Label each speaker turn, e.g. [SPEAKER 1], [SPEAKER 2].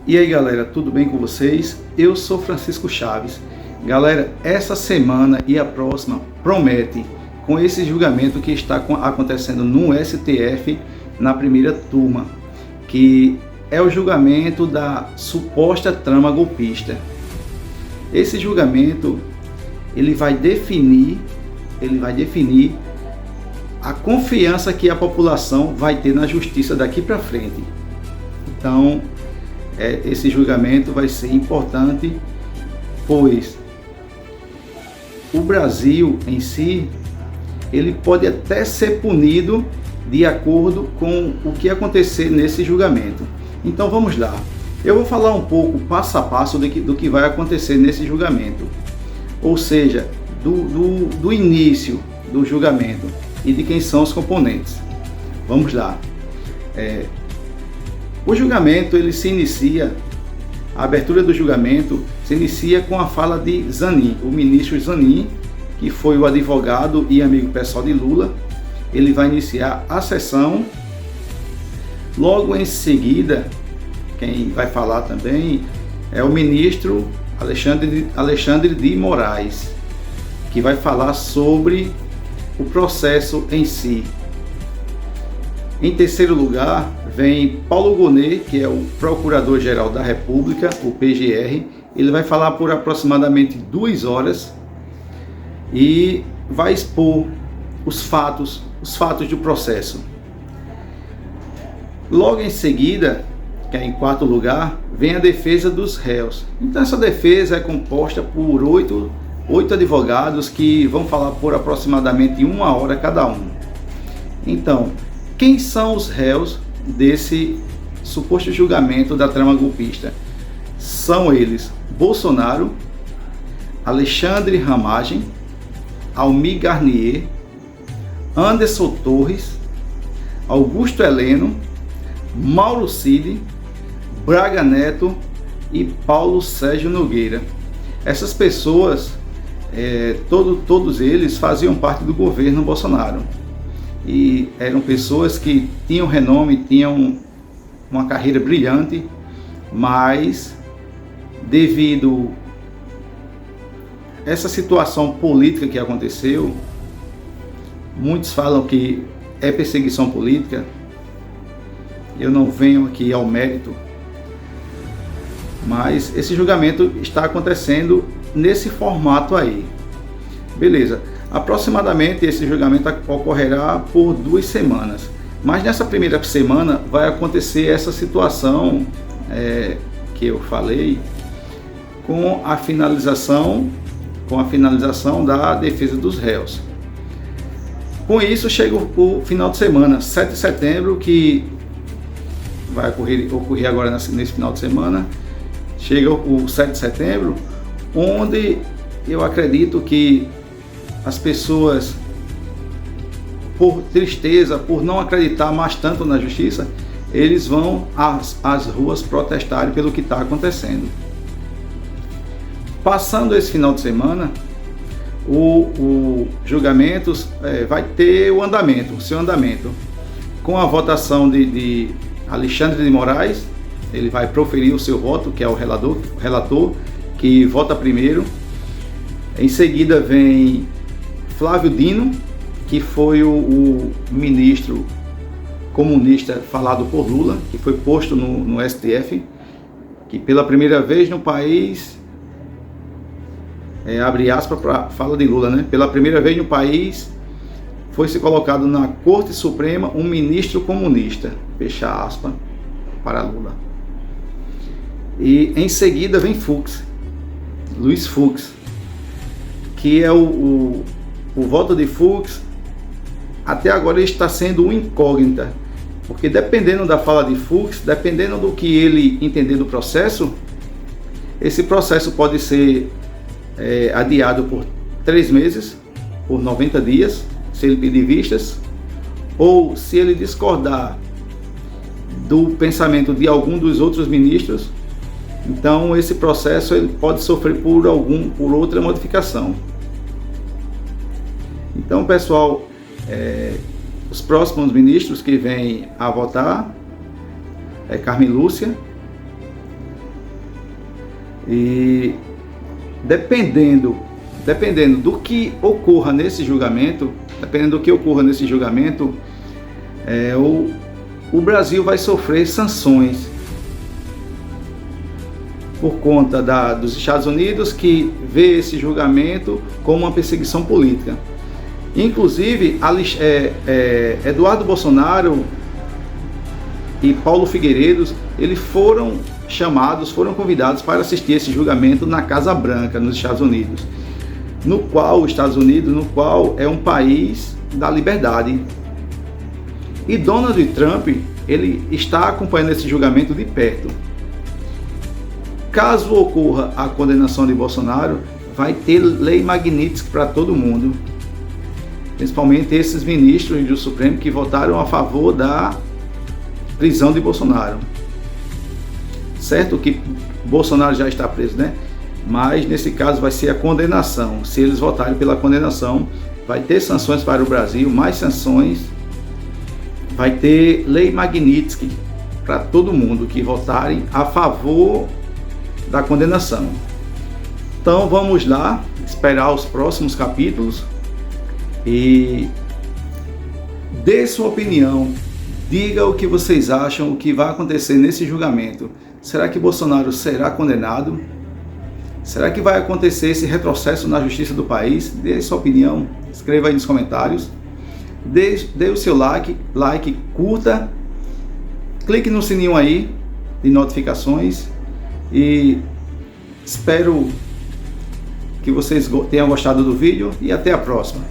[SPEAKER 1] E aí galera, tudo bem com vocês? Eu sou Francisco Chaves. Galera, essa semana e a próxima promete com esse julgamento que está acontecendo no STF na primeira turma, que é o julgamento da suposta trama golpista. Esse julgamento ele vai definir a confiança que a população vai ter na justiça daqui para frente. Então, esse julgamento vai ser importante, pois o Brasil em si, ele pode até ser punido de acordo com o que acontecer nesse julgamento. Então vamos lá. Eu vou falar um pouco passo a passo do que vai acontecer nesse julgamento. Ou seja, do início do julgamento e de quem são os componentes. Vamos lá. O julgamento, ele se inicia, a abertura do julgamento se inicia com a fala de Zanin, o ministro Zanin, que foi o advogado e amigo pessoal de Lula. Ele vai iniciar a sessão. Logo em seguida, quem vai falar também é o ministro Alexandre de Moraes, que vai falar sobre o processo em si. Em terceiro lugar, vem Paulo Gonet, que é o Procurador-Geral da República, o PGR. Ele vai falar por aproximadamente 2 horas e vai expor os fatos do processo. Logo em seguida, que é em quarto lugar, vem a defesa dos réus. Então essa defesa é composta por oito advogados que vão falar por aproximadamente 1 hora cada um. Então, quem são os réus desse suposto julgamento da trama golpista? São eles Bolsonaro, Alexandre Ramagem, Almir Garnier, Anderson Torres, Augusto Heleno, Mauro Cid, Braga Neto e Paulo Sérgio Nogueira. Essas pessoas, todos eles faziam parte do governo Bolsonaro e eram pessoas que tinham renome, tinham uma carreira brilhante, mas devido a essa situação política que aconteceu, muitos falam que é perseguição política. Eu não venho aqui ao mérito, mas esse julgamento está acontecendo nesse formato aí. Beleza. Aproximadamente esse julgamento ocorrerá por 2 semanas. Mas nessa primeira semana vai acontecer essa situação que eu falei, com a finalização da defesa dos réus. Com isso chega o final de semana, 7 de setembro, que vai ocorrer agora nesse final de semana. Chega o 7 de setembro, onde eu acredito que as pessoas, por tristeza, por não acreditar mais tanto na justiça, eles vão às ruas protestarem pelo que está acontecendo. Passando esse final de semana, o julgamento vai ter o seu andamento. Com a votação de Alexandre de Moraes, ele vai proferir o seu voto, que é o relator que vota primeiro. Em seguida vem Flávio Dino, que foi o ministro comunista falado por Lula, que foi posto no STF, que pela primeira vez no país, abre aspas para a fala de Lula, né? Pela primeira vez no país foi-se colocado na Corte Suprema um ministro comunista, fecha aspas, para Lula. E em seguida vem Luiz Fux, que é o voto de Fux, até agora ele está sendo uma incógnita, porque dependendo da fala de Fux, dependendo do que ele entender do processo, esse processo pode ser adiado por 3 meses, por 90 dias, se ele pedir vistas, ou se ele discordar do pensamento de algum dos outros ministros, então esse processo ele pode sofrer por outra modificação. Então, pessoal, os próximos ministros que vêm a votar é Carmen Lúcia, E dependendo do que ocorra nesse julgamento, o Brasil vai sofrer sanções por conta dos Estados Unidos, que vê esse julgamento como uma perseguição política. Inclusive, Eduardo Bolsonaro e Paulo Figueiredo, eles foram convidados para assistir esse julgamento na Casa Branca, nos Estados Unidos, no qual é um país da liberdade. E Donald Trump, ele está acompanhando esse julgamento de perto. Caso ocorra a condenação de Bolsonaro, vai ter lei Magnitsky para todo mundo, principalmente esses ministros do Supremo que votaram a favor da prisão de Bolsonaro. Certo que Bolsonaro já está preso, né? Mas nesse caso vai ser a condenação. Se eles votarem pela condenação, vai ter sanções para o Brasil, mais sanções. Vai ter lei Magnitsky para todo mundo que votarem a favor da condenação. Então vamos lá esperar os próximos capítulos e dê sua opinião. Diga o que vocês acham, o que vai acontecer nesse julgamento. Será que Bolsonaro será condenado? Será que vai acontecer esse retrocesso na justiça do país? Dê sua opinião, escreva aí nos comentários. Dê o seu like, curta, clique no sininho aí de notificações e espero que vocês tenham gostado do vídeo e até a próxima.